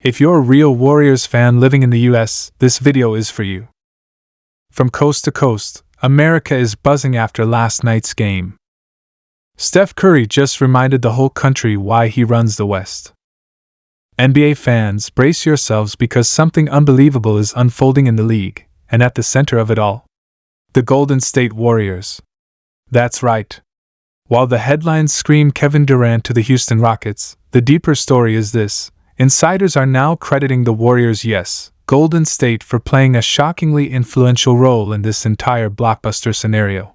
If you're a real Warriors fan living in the US, this video is for you. From coast to coast, America is buzzing after last night's game. Steph Curry just reminded the whole country why he runs the West. NBA fans, brace yourselves because something unbelievable is unfolding in the league, and at the center of it all, the Golden State Warriors. That's right. While the headlines scream Kevin Durant to the Houston Rockets, the deeper story is this: insiders are now crediting the Warriors, yes, Golden State, for playing a shockingly influential role in this entire blockbuster scenario.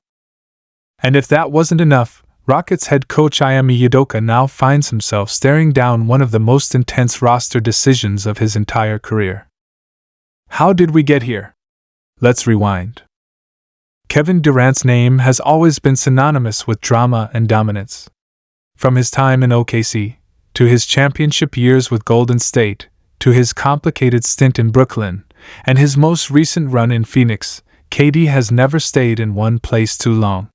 And if that wasn't enough, Rockets head coach Ime Udoka now finds himself staring down one of the most intense roster decisions of his entire career. How did we get here? Let's rewind. Kevin Durant's name has always been synonymous with drama and dominance. From his time in OKC, to his championship years with Golden State, to his complicated stint in Brooklyn, and his most recent run in Phoenix, KD has never stayed in one place too long.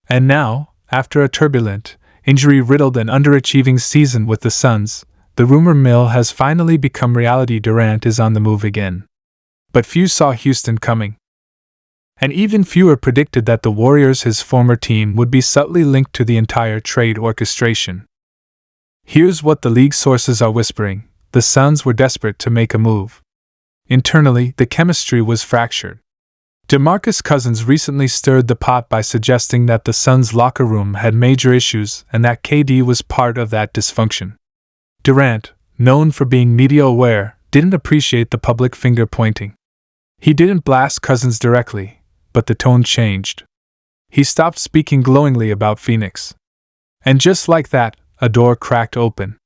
And now, after a turbulent, injury-riddled and underachieving season with the Suns, the rumor mill has finally become reality. Durant is on the move again. But few saw Houston coming. And even fewer predicted that the Warriors, his former team, would be subtly linked to the entire trade orchestration. Here's what the league sources are whispering: the Suns were desperate to make a move. Internally, the chemistry was fractured. DeMarcus Cousins recently stirred the pot by suggesting that the Suns' locker room had major issues and that KD was part of that dysfunction. Durant, known for being media-aware, didn't appreciate the public finger-pointing. He didn't blast Cousins directly, but the tone changed. He stopped speaking glowingly about Phoenix. And just like that, a door cracked open.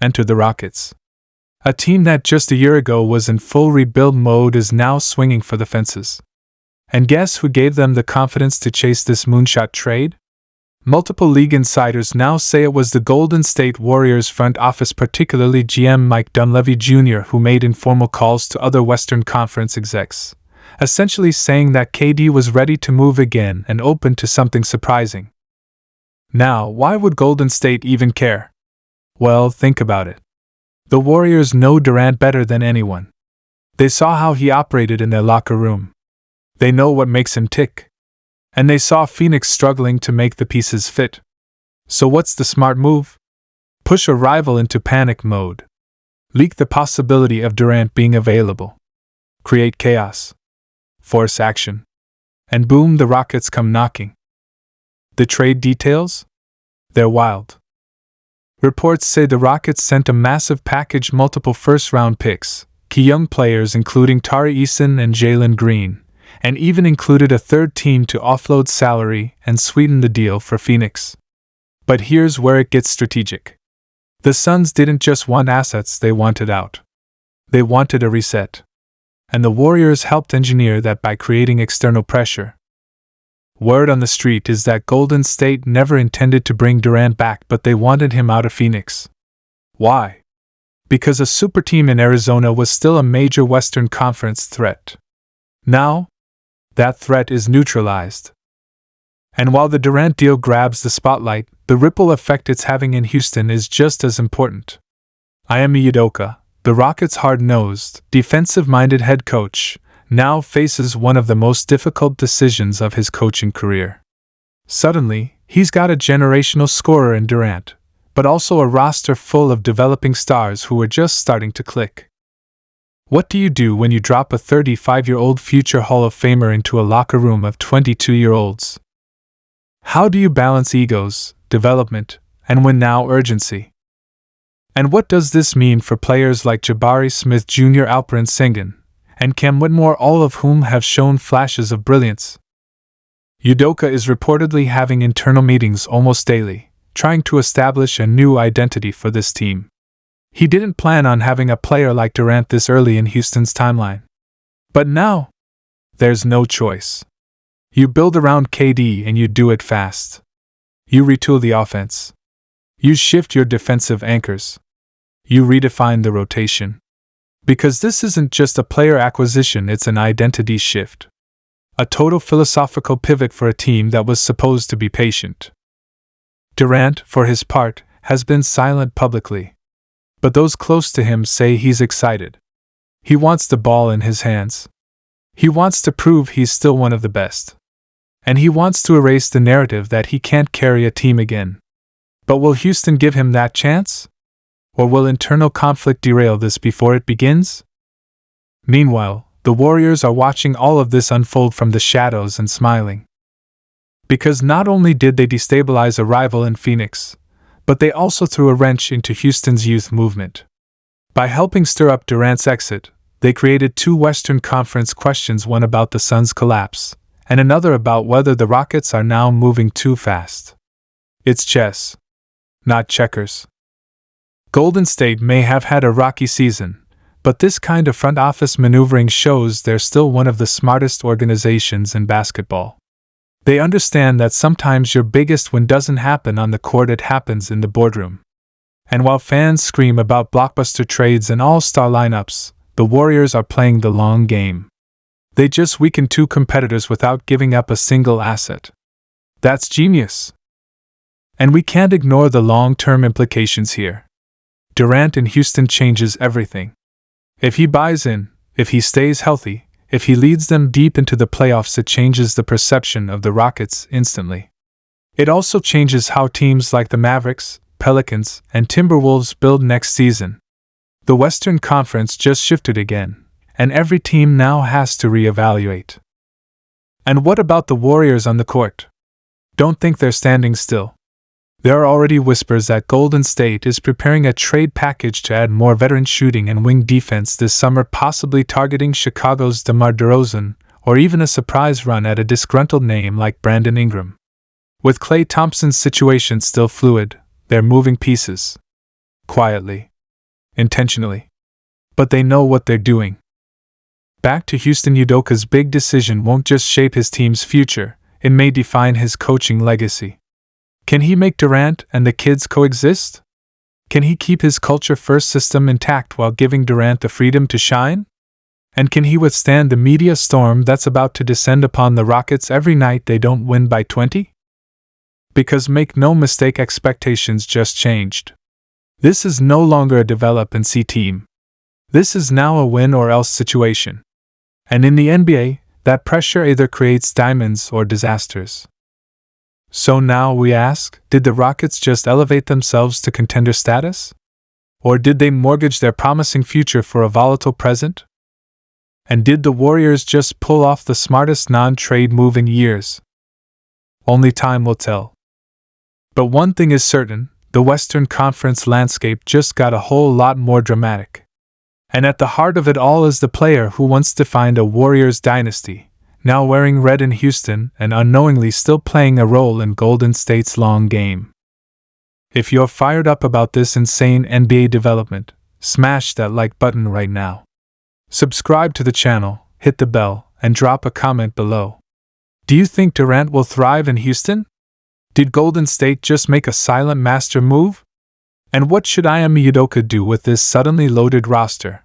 Enter the Rockets. A team that just a year ago was in full rebuild mode is now swinging for the fences. And guess who gave them the confidence to chase this moonshot trade? Multiple league insiders now say it was the Golden State Warriors front office, particularly GM Mike Dunleavy Jr., who made informal calls to other Western Conference execs, essentially saying that KD was ready to move again and open to something surprising. Now, why would Golden State even care? Well, think about it. The Warriors know Durant better than anyone. They saw how he operated in their locker room. They know what makes him tick. And they saw Phoenix struggling to make the pieces fit. So what's the smart move? Push a rival into panic mode. Leak the possibility of Durant being available. Create chaos. Force action. And boom, the Rockets come knocking. The trade details? They're wild. Reports say the Rockets sent a massive package, multiple first-round picks, key young players including Tari Eason and Jalen Green, and even included a third team to offload salary and sweeten the deal for Phoenix. But here's where it gets strategic. The Suns didn't just want assets, they wanted out. They wanted a reset. And the Warriors helped engineer that by creating external pressure. Word on the street is that Golden State never intended to bring Durant back, but they wanted him out of Phoenix. Why? Because a super team in Arizona was still a major Western Conference threat. Now, that threat is neutralized. And while the Durant deal grabs the spotlight, the ripple effect it's having in Houston is just as important. Ime Udoka, the Rockets' hard-nosed, defensive-minded head coach, now faces one of the most difficult decisions of his coaching career. Suddenly, he's got a generational scorer in Durant, but also a roster full of developing stars who are just starting to click. What do you do when you drop a 35-year-old future Hall of Famer into a locker room of 22-year-olds? How do you balance egos, development, and win-now urgency? And what does this mean for players like Jabari Smith Jr., Alperen Sengun, and Cam Whitmore, all of whom have shown flashes of brilliance? Udoka is reportedly having internal meetings almost daily, trying to establish a new identity for this team. He didn't plan on having a player like Durant this early in Houston's timeline. But now, there's no choice. You build around KD and you do it fast. You retool the offense. You shift your defensive anchors. You redefine the rotation. Because this isn't just a player acquisition, it's an identity shift. A total philosophical pivot for a team that was supposed to be patient. Durant, for his part, has been silent publicly. but those close to him say he's excited. He wants the ball in his hands. He wants to prove he's still one of the best. And he wants to erase the narrative that he can't carry a team again. But will Houston give him that chance? Or will internal conflict derail this before it begins? Meanwhile, the Warriors are watching all of this unfold from the shadows and smiling. Because not only did they destabilize a rival in Phoenix, but they also threw a wrench into Houston's youth movement. By helping stir up Durant's exit, they created two Western Conference questions, one about the Suns' collapse, and another about whether the Rockets are now moving too fast. It's chess, not checkers. Golden State may have had a rocky season, but this kind of front office maneuvering shows they're still one of the smartest organizations in basketball. They understand that sometimes your biggest win doesn't happen on the court, it happens in the boardroom. And while fans scream about blockbuster trades and all-star lineups, the Warriors are playing the long game. They just weakened two competitors without giving up a single asset. That's genius. And we can't ignore the long-term implications here. Durant in Houston changes everything. If he buys in, if he stays healthy, if he leads them deep into the playoffs, it changes the perception of the Rockets instantly. It also changes how teams like the Mavericks, Pelicans, and Timberwolves build next season. The Western Conference just shifted again, and every team now has to reevaluate. And what about the Warriors on the court? Don't think they're standing still. There are already whispers that Golden State is preparing a trade package to add more veteran shooting and wing defense this summer, possibly targeting Chicago's DeMar DeRozan, or even a surprise run at a disgruntled name like Brandon Ingram. With Klay Thompson's situation still fluid, they're moving pieces. Quietly. Intentionally. But they know what they're doing. Back to Houston, Udoka's big decision won't just shape his team's future, it may define his coaching legacy. Can he make Durant and the kids coexist? Can he keep his culture-first system intact while giving Durant the freedom to shine? And can he withstand the media storm that's about to descend upon the Rockets every night they don't win by 20? Because make no mistake, expectations just changed. This is no longer a develop and see team. This is now a win or else situation. And in the NBA, that pressure either creates diamonds or disasters. So now we ask, did the Rockets just elevate themselves to contender status? Or did they mortgage their promising future for a volatile present? And did the Warriors just pull off the smartest non-trade move in years? Only time will tell. But one thing is certain, the Western Conference landscape just got a whole lot more dramatic. And at the heart of it all is the player who once defined a Warriors dynasty, now wearing red in Houston and unknowingly still playing a role in Golden State's long game. If you're fired up about this insane NBA development, smash that like button right now. Subscribe to the channel, hit the bell, and drop a comment below. Do you think Durant will thrive in Houston? Did Golden State just make a silent master move? And what should Ime Udoka do with this suddenly loaded roster?